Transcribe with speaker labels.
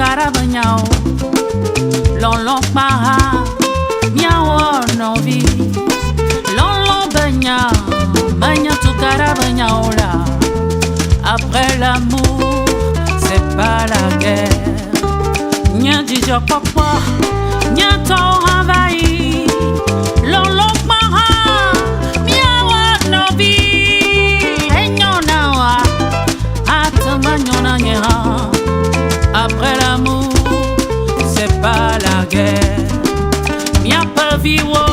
Speaker 1: carabanyao, lon maha, miao novi, lon banya, banya tu carabanyao là. Après l'amour, c'est pas la guerre. Nya di papa, nya to envahi, lon maha, miao novi, enyona atama nyona nyera. Après l'amour, c'est pas la guerre. Mia pas vivre